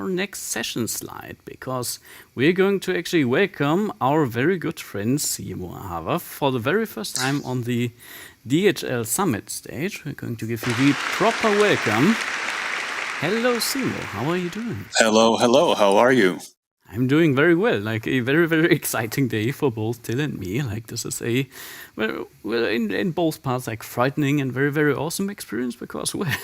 our next session slide, because we're going to actually welcome our very good friend Simo Ahava for the very first time on the DHL Summit stage. We're going to give you the proper welcome. Hello, Simo. How are you doing? Hello, hello. How are you? I'm doing very well. Like a very, very exciting day for both Till and me. Like this is a, well, in both parts, like frightening and very, very awesome experience because, well,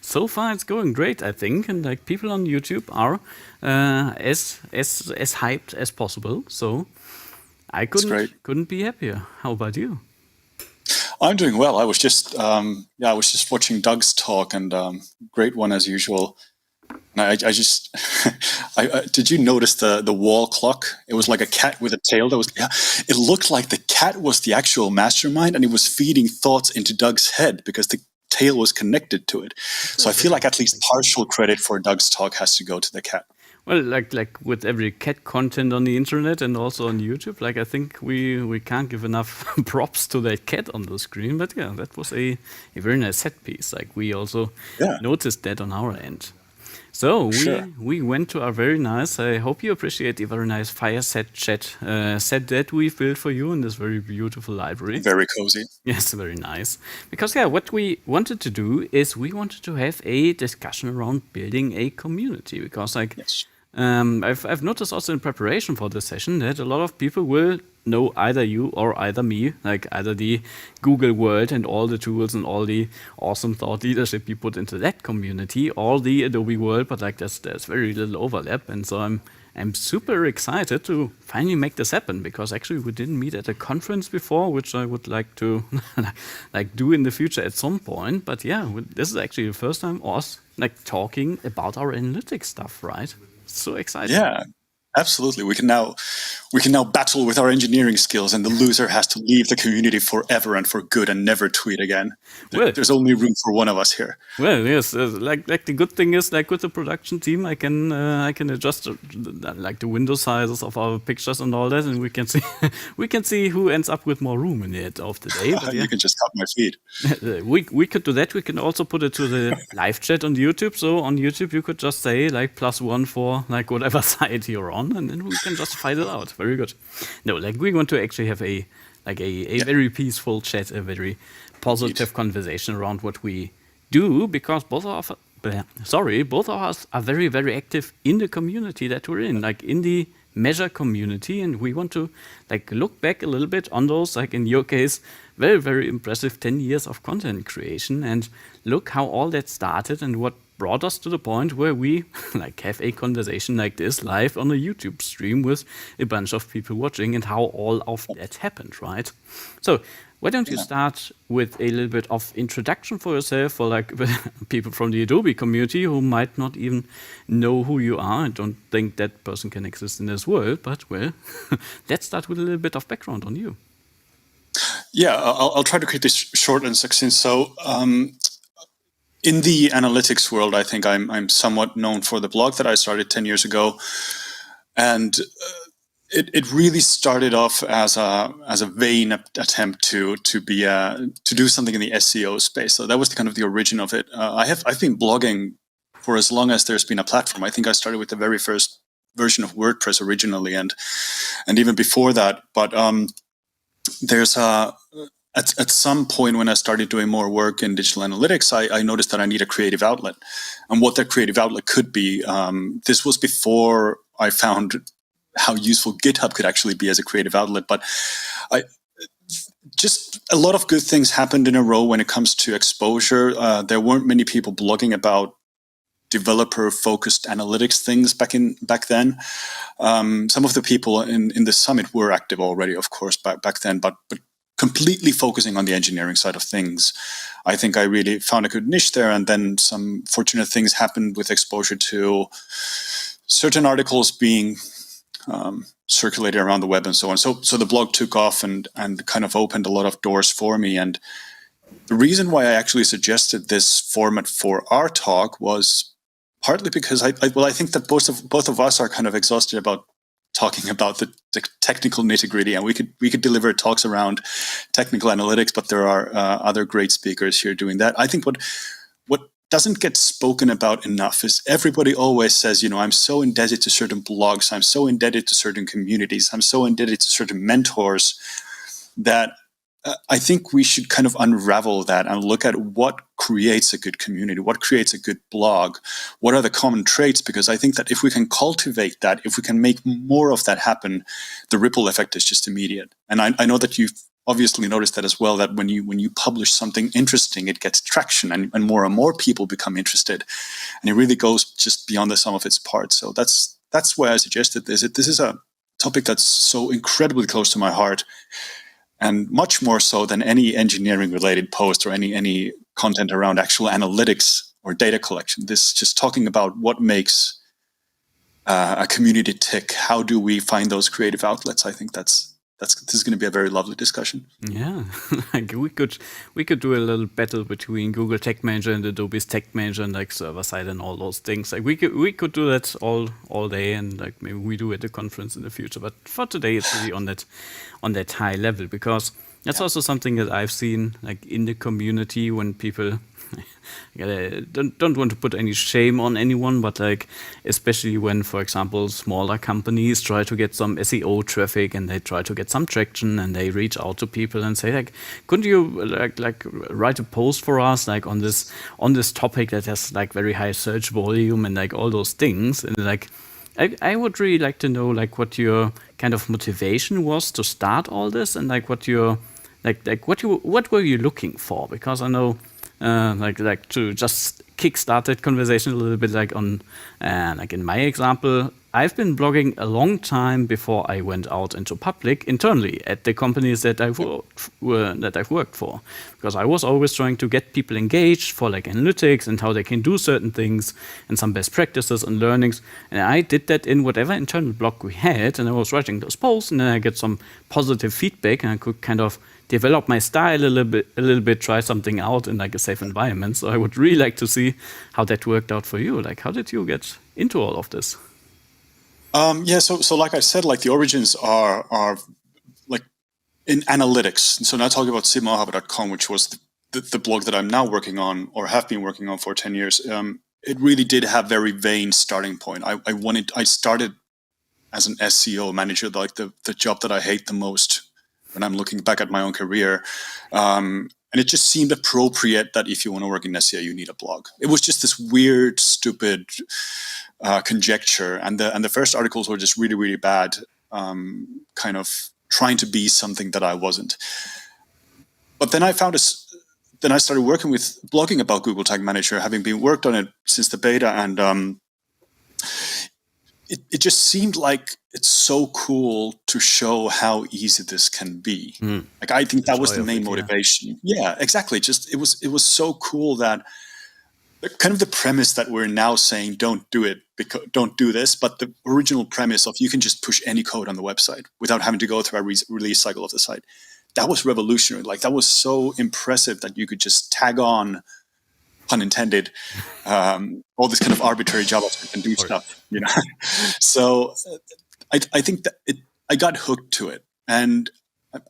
so far it's going great, I think. And like people on YouTube are as hyped as possible. So I That's great. couldn't be happier. How about you? I'm doing well. I was just watching Doug's talk, and great one as usual. And I just, did you notice the wall clock? It was like a cat with a tail. It looked like the cat was the actual mastermind, and it was feeding thoughts into Doug's head because the tail was connected to it. So I feel like at least partial credit for Doug's talk has to go to the cat. Well, like with every cat content on the internet and also on YouTube, like I think we can't give enough props to that cat on the screen. But yeah, that was a very nice set piece. Like we also noticed that on our end. So we went to our very nice, I hope you appreciate the very nice fireside chat set that we built for you in this very beautiful library. Very cozy. Yes, very nice. Because yeah, what we wanted to do is we wanted to have a discussion around building a community. Because like I've noticed also in preparation for this session that a lot of people will know either you or either me, like either the Google world and all the tools and all the awesome thought leadership you put into that community, or the Adobe world, but like there's very little overlap. And so I'm super excited to finally make this happen, because actually we didn't meet at a conference before, which I would like to like do in the future at some point. But yeah, this is actually the first time us like talking about our analytics stuff, right? So exciting. Yeah, absolutely. We can now battle with our engineering skills, and the loser has to leave the community forever and for good and never tweet again. There's only room for one of us here. Well, yes. Like the good thing is, like with the production team, I can adjust like the window sizes of our pictures and all that, and we can see who ends up with more room in the end of the day. But You can just cut my feed. We could do that. We can also put it to the live chat on YouTube. So on YouTube, you could just say like +1 for like whatever side you're on, and then we can just fight it out. Very good. No, like we want to actually have a very peaceful chat, a very positive conversation around what we do, because both of us are very, very active in the community that we're in, like in the Measure community, and we want to like look back a little bit on those, like in your case, very, very impressive 10 years of content creation, and look how all that started and what brought us to the point where we like have a conversation like this live on a YouTube stream with a bunch of people watching, and how all of that happened, right? So why don't you start with a little bit of introduction for yourself, for like people from the Adobe community who might not even know who you are. I don't think that person can exist in this world, but well, let's start with a little bit of background on you. Yeah, I'll try to keep this short and succinct. So in the analytics world, I think I'm somewhat known for the blog that I started 10 years ago. And it really started off as a vain attempt to do something in the SEO space. So that was kind of the origin of it. I've been blogging for as long as there's been a platform. I think I started with the very first version of WordPress originally, and even before that. But there's at some point when I started doing more work in digital analytics, I noticed that I need a creative outlet, and what that creative outlet could be. This was before I found how useful GitHub could actually be as a creative outlet. But just a lot of good things happened in a row when it comes to exposure. There weren't many people blogging about developer-focused analytics things back then. Some of the people in the summit were active already, of course, back then, but completely focusing on the engineering side of things. I think I really found a good niche there, and then some fortunate things happened with exposure to certain articles being circulated around the web and so on. So the blog took off and kind of opened a lot of doors for me. And the reason why I actually suggested this format for our talk was partly because I think that both of us are kind of exhausted about talking about the technical nitty-gritty, and we could deliver talks around technical analytics, but there are other great speakers here doing that. I think what doesn't get spoken about enough is everybody always says, I'm so indebted to certain blogs, I'm so indebted to certain communities, I'm so indebted to certain mentors, that I think we should kind of unravel that and look at what creates a good community, what creates a good blog, what are the common traits, because I think that if we can cultivate that, if we can make more of that happen, the ripple effect is just immediate. And I know that you've obviously noticed that as well, that when you publish something interesting, it gets traction and more people become interested. And it really goes just beyond the sum of its parts. So that's why I suggested this. This is a topic that's so incredibly close to my heart, and much more so than any engineering related post or any content around actual analytics or data collection. This just talking about what makes a community tick. How do we find those creative outlets? I think this is going to be a very lovely discussion. Yeah, like we could do a little battle between Google Tag Manager and Adobe's Tag Manager and like server side and all those things. Like we could do that all day, and like maybe we do at the conference in the future. But for today, it's really on that high level, because that's also something that I've seen like in the community when people don't want to put any shame on anyone, but like especially when, for example, smaller companies try to get some SEO traffic and they try to get some traction, and they reach out to people and say like, couldn't you like write a post for us like on this topic that has like very high search volume and like all those things. And like I would really like to know like what your kind of motivation was to start all this, and like what your what were you looking for? Because I know like to just kickstart that conversation a little bit, like on like in my example, I've been blogging a long time before I went out into public internally at the companies that I've worked for, because I was always trying to get people engaged for like analytics and how they can do certain things and some best practices and learnings. And I did that in whatever internal blog we had, and I was writing those posts, and then I get some positive feedback, and I could kind of develop my style a little bit, try something out in like a safe environment. So I would really like to see how that worked out for you. Like, how did you get into all of this? So like I said, like the origins are like in analytics. So now talking about simoahava.com, which was the blog that I'm now working on, or have been working on for 10 years. It really did have very vain starting point. I started as an SEO manager, like the job that I hate the most when I'm looking back at my own career. And it just seemed appropriate that if you want to work in SEO, you need a blog. It was just this weird, stupid conjecture. And the first articles were just really, really bad, kind of trying to be something that I wasn't. But then I started working with blogging about Google Tag Manager, having been worked on it since the beta, and it just seemed like it's so cool to show how easy this can be. Like I think that was the main motivation. Yeah, exactly. Just it was so cool that kind of the premise that we're now saying don't do it, because don't do this, but the original premise of you can just push any code on the website without having to go through a release cycle of the site. That was revolutionary. Like that was so impressive that you could just tag on, pun intended, all this kind of arbitrary JavaScript and do stuff, So I think that I got hooked to it, and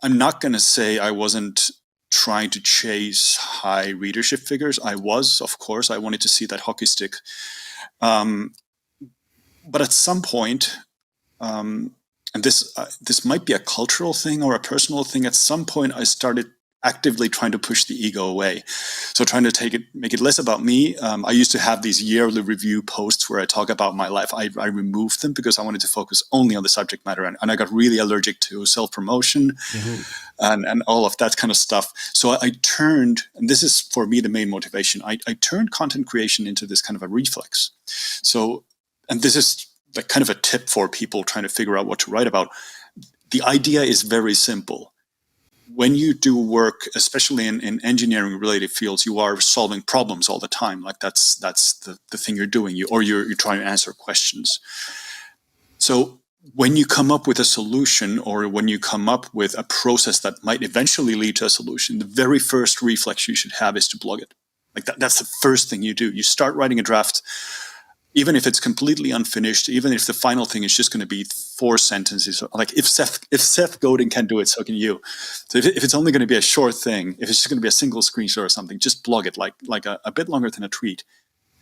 I'm not going to say I wasn't trying to chase high readership figures. I was, of course, I wanted to see that hockey stick. But at some point, and this might be a cultural thing or a personal thing, at some point I started actively trying to push the ego away. So trying to make it less about me. I used to have these yearly review posts where I talk about my life. I removed them because I wanted to focus only on the subject matter. And I got really allergic to self-promotion and all of that kind of stuff. So I turned, and this is for me the main motivation, I turned content creation into this kind of a reflex. So, and this is like kind of a tip for people trying to figure out what to write about. The idea is very simple. When you do work, especially in engineering related fields, you are solving problems all the time. Like that's the thing you're doing, you're trying to answer questions. So when you come up with a solution, or when you come up with a process that might eventually lead to a solution, the very first reflex you should have is to blog it. Like that's the first thing you do. You start writing a draft even if it's completely unfinished, even if the final thing is just going to be 4 sentences, like if Seth Godin can do it, so can you. So if it's only going to be a short thing, if it's just going to be a single screenshot or something, just blog it like a bit longer than a tweet.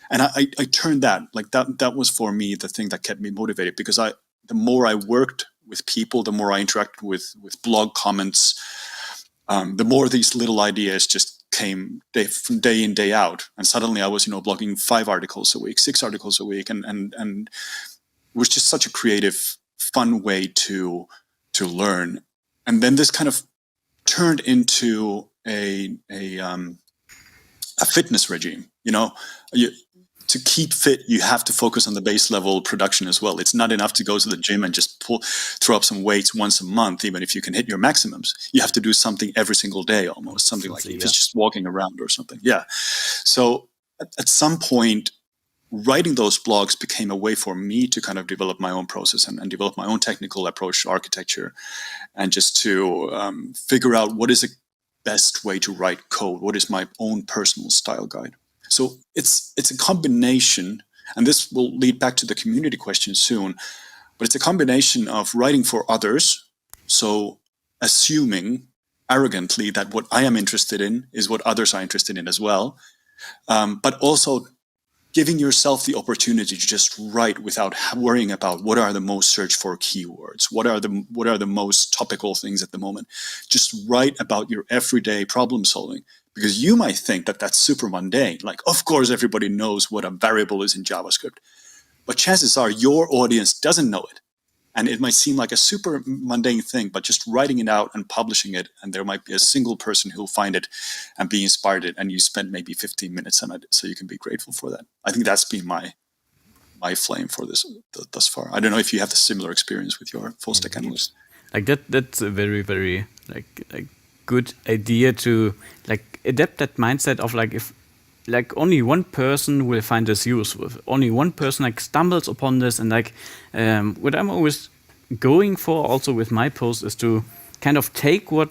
And I turned that was for me the thing that kept me motivated, because the more I worked with people, the more I interacted with blog comments, the more these little ideas just came from day in, day out. And suddenly I was, blogging 5 articles a week, 6 articles a week. And it was just such a creative, fun way to learn. And then this kind of turned into a fitness regime. To keep fit, you have to focus on the base level production as well. It's not enough to go to the gym and just throw up some weights once a month, even if you can hit your maximums. You have to do something every single day, almost, something like if it's just walking around or something. Yeah. So at some point, writing those blogs became a way for me to kind of develop my own process and develop my own technical approach to architecture, and just to figure out what is the best way to write code. What is my own personal style guide? So it's a combination, and this will lead back to the community question soon, but it's a combination of writing for others, so assuming arrogantly that what I am interested in is what others are interested in as well, but also giving yourself the opportunity to just write without worrying about what are the most searched for keywords, what are the most topical things at the moment. Just write about your everyday problem solving. Because you might think that that's super mundane. Like, of course, everybody knows what a variable is in JavaScript. But chances are your audience doesn't know it. And it might seem like a super mundane thing, but just writing it out and publishing it, and there might be a single person who'll find it and be inspired, and you spend maybe 15 minutes on it, so you can be grateful for that. I think that's been my flame for this thus far. I don't know if you have the similar experience with your full stack analyst. Like that's a very, very like good idea to adapt that mindset of if only one person will find this useful, only one person stumbles upon this, and what I'm always going for also with my post is to kind of take what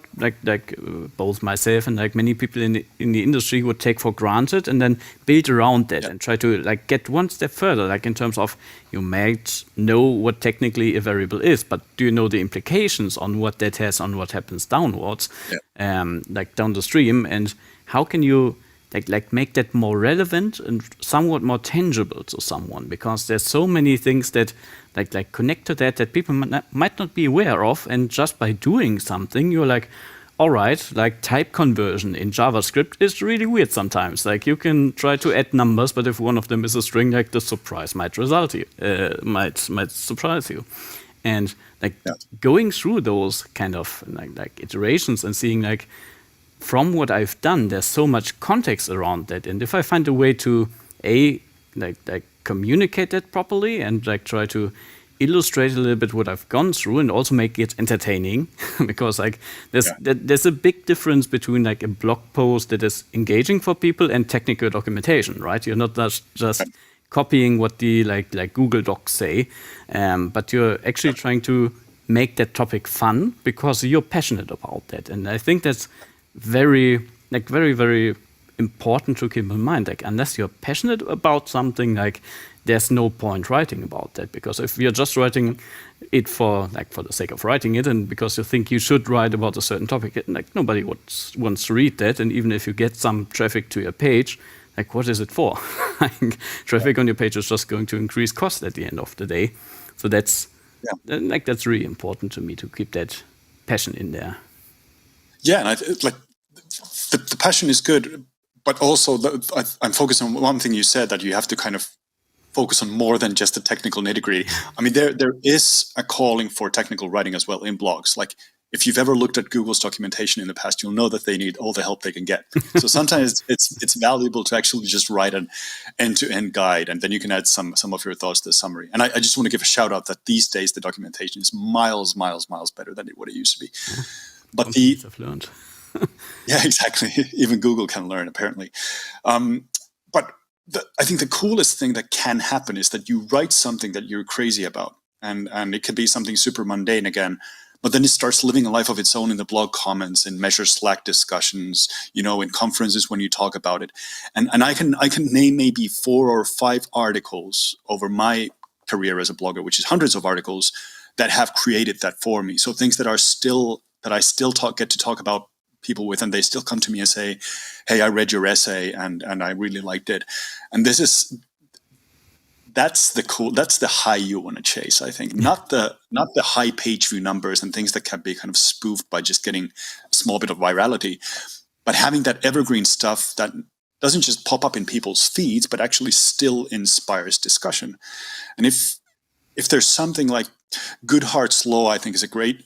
both myself and many people in the industry would take for granted, and then build around that and try to get one step further, in terms of you might know what technically a variable is, but do you know the implications on what that has on what happens downwards, down the stream, and how can you make that more relevant and somewhat more tangible to someone, because there's so many things that connect to that people might not be aware of, and just by doing something you're all right, type conversion in JavaScript is really weird sometimes. You can try to add numbers, but if one of them is a string, the surprise might might surprise you. And going through those kind of iterations and seeing from what I've done, there's so much context around that, and if I find a way to communicate that properly and try to illustrate a little bit what I've gone through, and also make it entertaining, because there's a big difference between a blog post that is engaging for people and technical documentation, right? You're not just copying what the Google Docs say, but you're actually trying to make that topic fun because you're passionate about that, and I think that's very, very important to keep in mind. Unless you're passionate about something, there's no point writing about that, because if you're just writing it for the sake of writing it, and because you think you should write about a certain topic, nobody wants to read that. And even if you get some traffic to your page, what is it for? Traffic on your page is just going to increase cost at the end of the day. So that's that's really important to me, to keep that passion in there. Yeah, and the passion is good, but also I'm focused on one thing you said, that you have to kind of focus on more than just the technical nitty-gritty. I mean, there is a calling for technical writing as well in blogs. If you've ever looked at Google's documentation in the past, you'll know that they need all the help they can get. So sometimes it's valuable to actually just write an end-to-end guide, and then you can add some of your thoughts to the summary. And I just want to give a shout out that these days the documentation is miles better than what it used to be. But I've learned. Yeah, exactly. Even Google can learn, apparently. But I think the coolest thing that can happen is that you write something that you're crazy about, and it can be something super mundane again. but then it starts living a life of its own in the blog comments, in Measure Slack discussions, in conferences when you talk about it. And I can name maybe 4 or 5 articles over my career as a blogger, which is hundreds of articles, that have created that for me. So things that I still get to talk about people with, and they still come to me and say, "Hey, I read your essay and I really liked it." And that's the high you want to chase, I think. Not the high page view numbers and things that can be kind of spoofed by just getting a small bit of virality, but having that evergreen stuff that doesn't just pop up in people's feeds, but actually still inspires discussion. And if there's something like Goodhart's law, I think is a great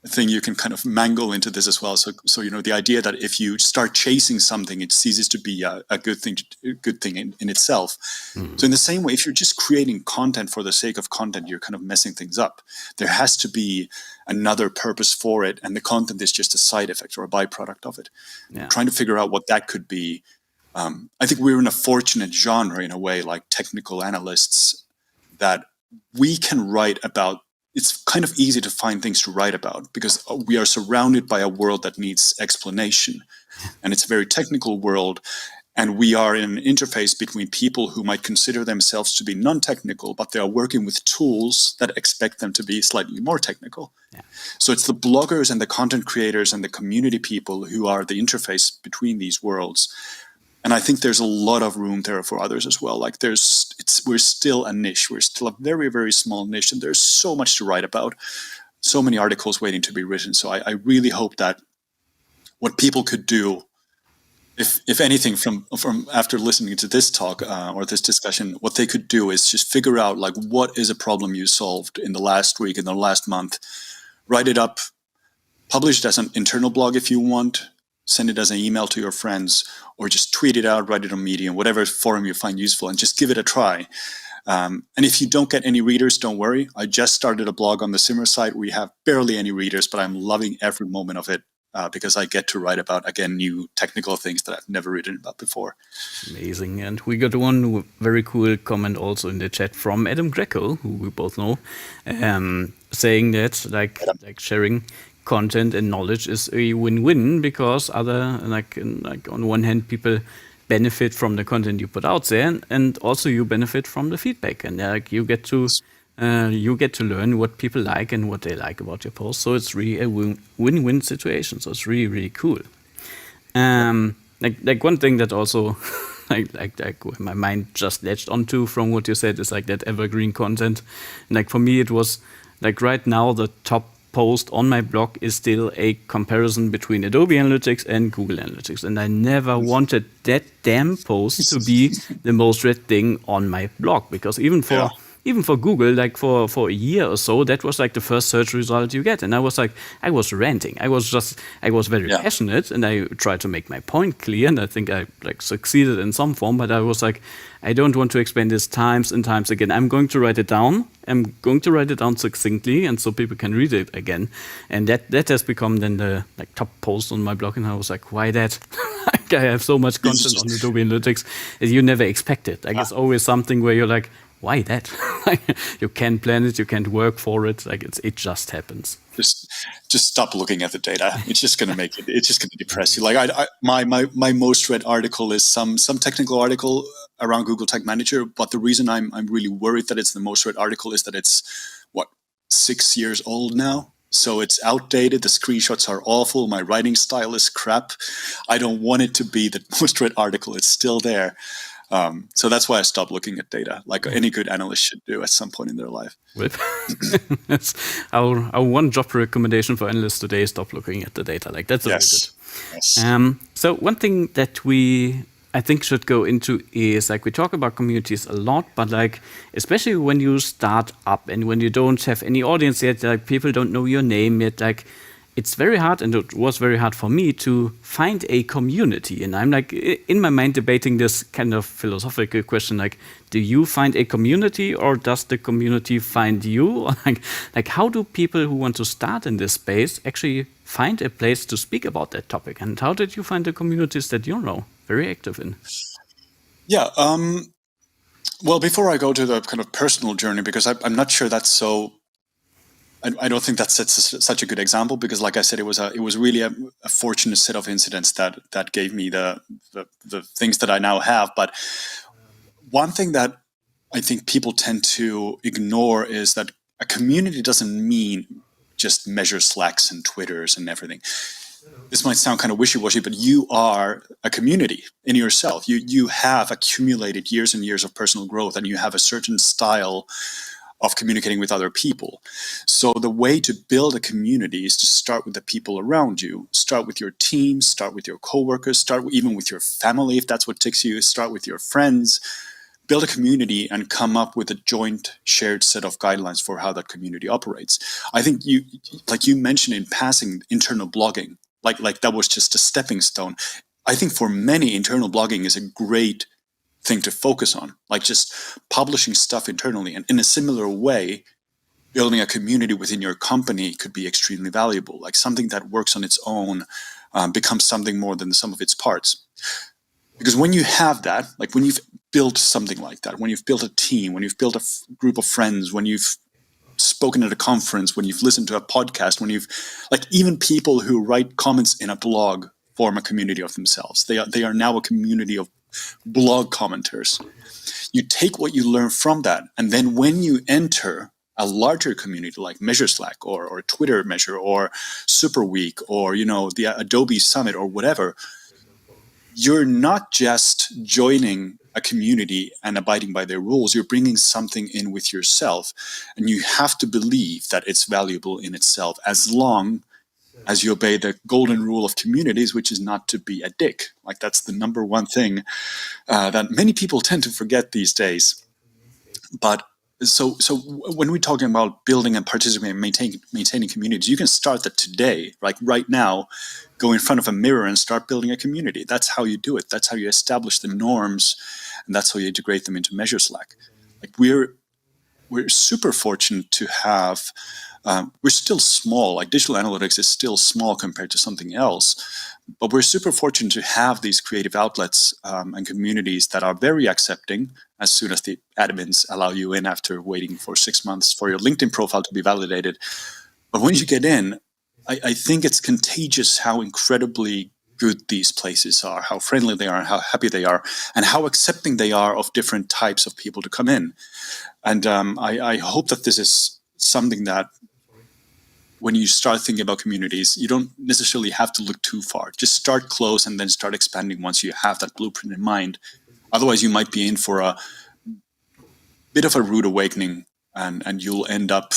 thing you can kind of mangle into this as well. So the idea that if you start chasing something, it ceases to be a good thing in itself. So in the same way, if you're just creating content for the sake of content, you're kind of messing things up. There has to be another purpose for it, and the content is just a side effect or a byproduct of it. Yeah. Trying to figure out what that could be. I think we're in a fortunate genre in a way, like technical analysts, that we can write about. It's kind of easy to find things to write about because we are surrounded by a world that needs explanation. And it's a very technical world. And we are in an interface between people who might consider themselves to be non-technical, but they are working with tools that expect them to be slightly more technical. Yeah. So it's the bloggers and the content creators and the community people who are the interface between these worlds. And I think there's a lot of room there for others as well. Like we're still a niche. We're still a very, very small niche, and there's so much to write about. So many articles waiting to be written. So I really hope that what people could do, if anything, from after listening to this talk or this discussion, what they could do is just figure out like what is a problem you solved in the last week, in the last month, write it up, publish it as an internal blog if you want. Send it as an email to your friends, or just tweet it out, write it on Medium, whatever forum you find useful, and just give it a try. And if you don't get any readers, don't worry. I just started a blog on the Simmer site. We have barely any readers, but I'm loving every moment of it because I get to write about, again, new technical things that I've never written about before. Amazing. And we got one very cool comment also in the chat from Adam Greco, who we both know, saying that like sharing content and knowledge is a win-win because like on one hand people benefit from the content you put out there, and also you benefit from the feedback, and like you get to learn what people like and what they like about your post. So it's really a win-win situation. So it's really, really cool. Like one thing that also like my mind just latched onto from what you said is like that evergreen content. And like for me it was like right now the top post on my blog is still a comparison between Adobe Analytics and Google Analytics. And I never wanted that damn post to be the most read thing on my blog, because even for Google, like for a year or so, that was like the first search result you get. And I was ranting. I was very passionate, and I tried to make my point clear, and I think I like succeeded in some form, but I was like, I don't want to explain this times and times again. I'm going to write it down. I'm going to write it down succinctly, and so people can read it again. And that has become then the like top post on my blog. And I was like, why that? Like, I have so much content on Adobe Analytics that you never expect it. Like it's always something where you're like, why that? You can't plan it, you can't work for it. Like it just happens. Just stop looking at the data. It's just going to make it. It's just going to depress you. Like my most read article is some technical article around Google Tag Manager. But the reason I'm really worried that it's the most read article is that it's 6 years old now. So it's outdated. The screenshots are awful. My writing style is crap. I don't want it to be the most read article. It's still there. So that's why I stopped looking at data, like any good analyst should do at some point in their life. That's our one job recommendation for analysts today is stop looking at the data. Like that's really good. Yes. So one thing that I think should go into is like we talk about communities a lot, but like especially when you start up and when you don't have any audience yet, like people don't know your name yet, like it's very hard, and it was very hard for me to find a community. And I'm like in my mind debating this kind of philosophical question, like, do you find a community or does the community find you? Like how do people who want to start in this space actually find a place to speak about that topic? And how did you find the communities that you're now very active in? Yeah. Well, before I go to the kind of personal journey, because I'm not sure that's so I don't think that's such a good example because, like I said, it was really a fortunate set of incidents that gave me the things that I now have. But one thing that I think people tend to ignore is that a community doesn't mean just measure Slacks and Twitters and everything. This might sound kind of wishy-washy, but you are a community in yourself. You have accumulated years and years of personal growth, and you have a certain style of communicating with other people. So the way to build a community is to start with the people around you. Start with your team, start with your coworkers, start even with your family if that's what ticks you, start with your friends. Build a community and come up with a joint shared set of guidelines for how that community operates. I think you mentioned in passing internal blogging, like that was just a stepping stone. I think for many, internal blogging is a great thing to focus on, like just publishing stuff internally. And in a similar way, building a community within your company could be extremely valuable. Like something that works on its own becomes something more than the sum of its parts. Because when you have that, like when you've built something like that, when you've built a team, when you've built a group of friends, when you've spoken at a conference, when you've listened to a podcast, when you've, like, even people who write comments in a blog form a community of themselves. They are now a community of blog commenters. You take what you learn from that, and then when you enter a larger community like Measure Slack or Twitter Measure or Super Week or the Adobe Summit or whatever, you're not just joining a community and abiding by their rules. You're bringing something in with yourself, and you have to believe that it's valuable in itself, as long as you obey the golden rule of communities, which is not to be a dick. Like, that's the number one thing that many people tend to forget these days. But so when we're talking about building and participating and maintaining communities, you can start that today, like right now. Go in front of a mirror and start building a community. That's how you do it. That's how you establish the norms, and that's how you integrate them into Measure Slack. Like, we're super fortunate to have. We're still small. Like, digital analytics is still small compared to something else, but we're super fortunate to have these creative outlets and communities that are very accepting. As soon as the admins allow you in after waiting for 6 months for your LinkedIn profile to be validated, but when you get in, I think it's contagious how incredibly good these places are, how friendly they are, how happy they are, and how accepting they are of different types of people to come in. And I hope that this is something that when you start thinking about communities, you don't necessarily have to look too far. Just start close and then start expanding once you have that blueprint in mind. Otherwise, you might be in for a bit of a rude awakening, and you'll end up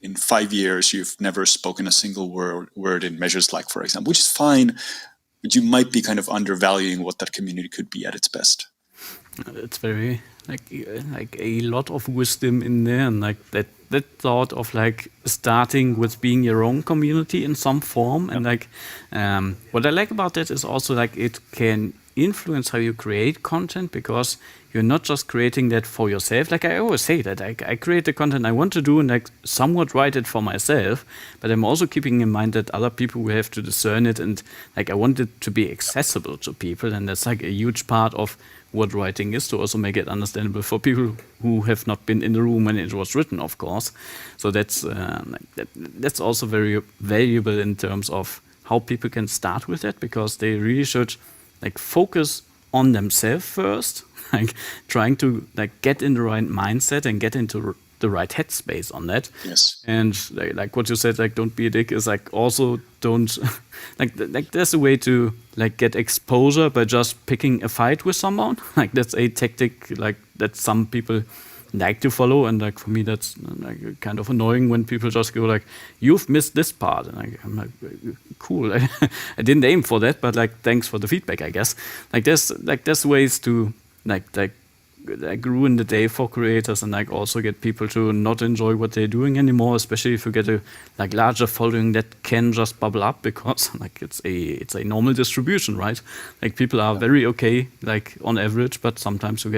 in 5 years, you've never spoken a single word in Measure Slack, for example, which is fine, but you might be kind of undervaluing what that community could be at its best. It's very like a lot of wisdom in there, and like that thought of like starting with being your own community in some form. And like what I like about that is also like it can influence how you create content, because you're not just creating that for yourself. Like I always say that I create the content I want to do and like somewhat write it for myself, but I'm also keeping in mind that other people will have to discern it, and like I want it to be accessible to people, and that's like a huge part of what writing is, to also make it understandable for people who have not been in the room when it was written, of course. So that's that's also very valuable in terms of how people can start with that, because they really should like focus on themselves first, like trying to like get in the right mindset and get into the right headspace on that. Yes. And like what you said, like don't be a dick, is like also don't like there's a way to like get exposure by just picking a fight with someone. Like that's a tactic like that some people like to follow, and like for me that's like kind of annoying when people just go like, you've missed this part, and I'm like, cool, I didn't aim for that, but like thanks for the feedback, I guess. Like there's ways to like ruin the day for creators, and like also get people to not enjoy what they're doing anymore, especially if you get a like larger following that can just bubble up, because like it's a normal distribution, right? Like people are very okay like on average, but sometimes you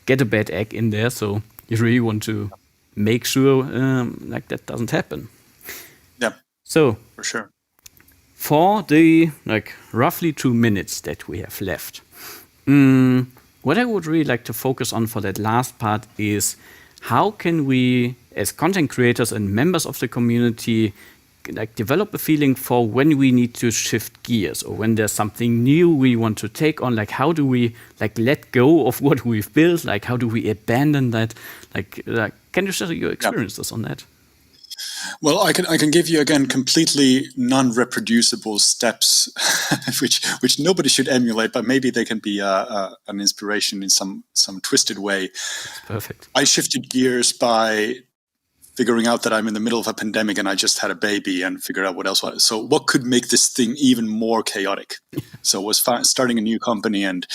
get a bad egg in there, so you really want to make sure like that doesn't happen. Yeah. So for sure. For the like roughly 2 minutes that we have left, what I would really like to focus on for that last part is how can we as content creators and members of the community, like develop a feeling for when we need to shift gears or when there's something new we want to take on? Like, how do we like let go of what we've built? Like, how do we abandon that? Like can you share your experiences on that? Well, I can give you again completely non-reproducible steps, which nobody should emulate, but maybe they can be an inspiration in some twisted way. That's perfect. I shifted gears by figuring out that I'm in the middle of a pandemic and I just had a baby, and figured out what else was. So what could make this thing even more chaotic? So it was starting a new company and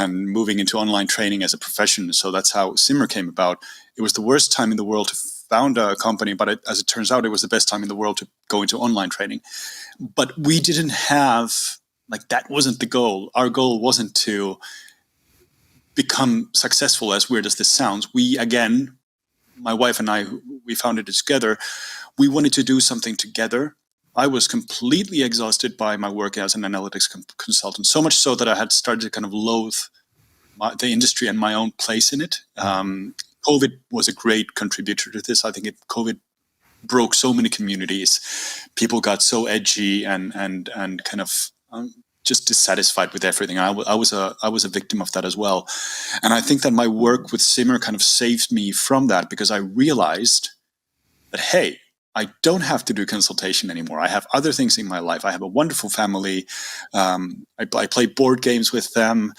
moving into online training as a profession. So that's how Simmer came about. It was the worst time in the world to found a company, but as it turns out, it was the best time in the world to go into online training. But we didn't have, like, that wasn't the goal. Our goal wasn't to become successful, as weird as this sounds. We, again, my wife and I, we founded it together. We wanted to do something together. I was completely exhausted by my work as an analytics consultant, so much so that I had started to kind of loathe the industry and my own place in it. COVID was a great contributor to this. I think COVID broke so many communities. People got so edgy and kind of just dissatisfied with everything. I was a victim of that as well. And I think that my work with Simmer kind of saved me from that, because I realized that, hey, I don't have to do consultation anymore. I have other things in my life. I have a wonderful family. I play board games with them.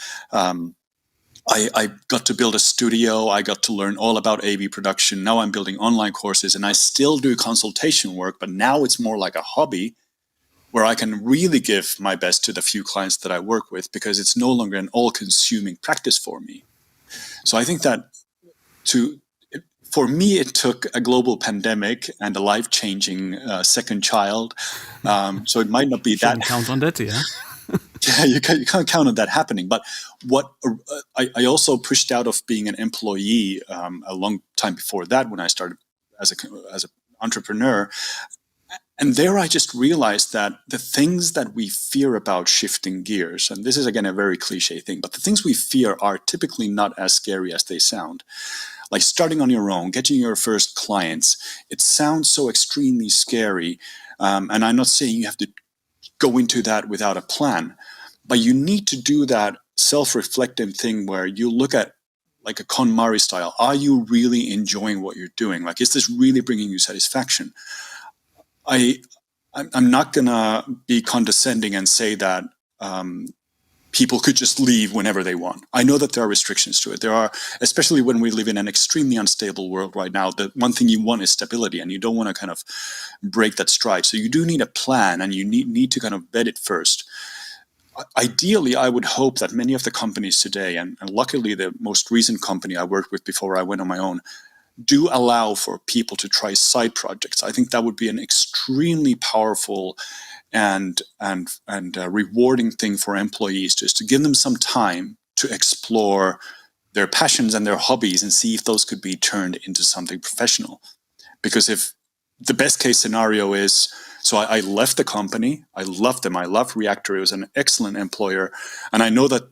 I got to build a studio. I got to learn all about AV production. Now I'm building online courses, and I still do consultation work, but now it's more like a hobby where I can really give my best to the few clients that I work with, because it's no longer an all-consuming practice for me. So I think that for me, it took a global pandemic and a life-changing second child. So it might not be that. Count on that, yeah. Yeah, you can't count on that happening. But what I also pushed out of being an employee a long time before that, when I started as an entrepreneur. And there I just realized that the things that we fear about shifting gears, and this is again a very cliche thing, but the things we fear are typically not as scary as they sound. Like starting on your own, getting your first clients, it sounds so extremely scary. And I'm not saying you have to go into that without a plan, but you need to do that self-reflective thing where you look at, like a KonMari style, are you really enjoying what you're doing? Like, is this really bringing you satisfaction? I'm not gonna be condescending and say that people could just leave whenever they want. I know that there are restrictions to it. There are, especially when we live in an extremely unstable world right now. The one thing you want is stability, and you don't want to kind of break that stride. So you do need a plan, and you need to kind of vet it first. Ideally, I would hope that many of the companies today, and luckily the most recent company I worked with before I went on my own, do allow for people to try side projects. I think that would be an extremely powerful and rewarding thing for employees, just to give them some time to explore their passions and their hobbies and see if those could be turned into something professional. Because if the best case scenario is, so I left the company, I loved them, I loved Reactor, it was an excellent employer, and I know that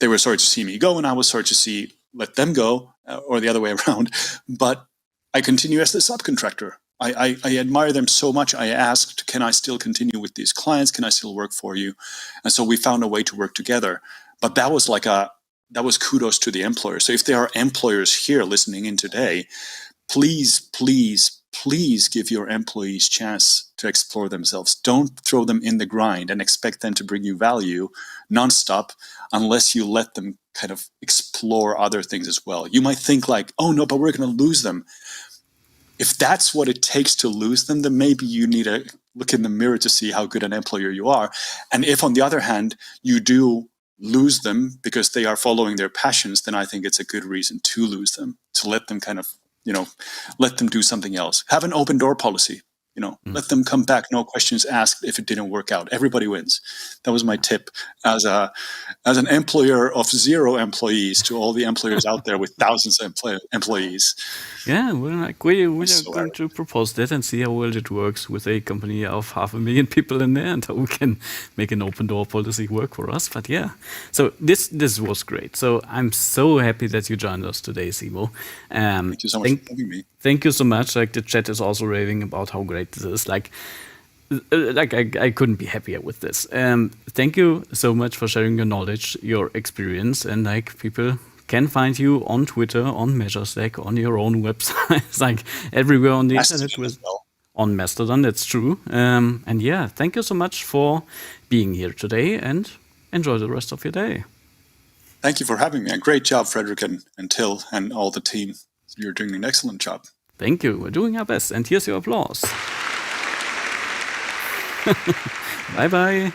they were sorry to see me go, and I was sorry to let them go, or the other way around, but I continue as the subcontractor. I admire them so much. I asked, can I still continue with these clients? Can I still work for you? And so we found a way to work together. But that was that was kudos to the employer. So if there are employers here listening in today, please, please, please give your employees chance to explore themselves. Don't throw them in the grind and expect them to bring you value nonstop unless you let them kind of explore other things as well. You might think like, oh no, but we're going to lose them. If that's what it takes to lose them, then maybe you need to look in the mirror to see how good an employer you are. And if, on the other hand, you do lose them because they are following their passions, then I think it's a good reason to lose them, to let them kind of, let them do something else. Have an open door policy. let them come back. No questions asked if it didn't work out. Everybody wins. That was my tip as an employer of 0 employees to all the employers out there with thousands of employees. Yeah, well, we are going to propose that and see how well it works with a company of 500,000 people in there, and how we can make an open door policy work for us. But yeah, so this was great. So I'm so happy that you joined us today, Simo. Thank you so much for having me. Thank you so much. Like, the chat is also raving about how great this is. Like I couldn't be happier with this. Thank you so much for sharing your knowledge, your experience, and like, people can find you on Twitter, on MeasureStack, on your own websites, like everywhere on the internet with on Mastodon. That's true. And yeah, thank you so much for being here today, and enjoy the rest of your day. Thank you for having me. A great job, Frederik and Till and all the team. You're doing an excellent job. Thank you. We're doing our best. And here's your applause. Bye-bye.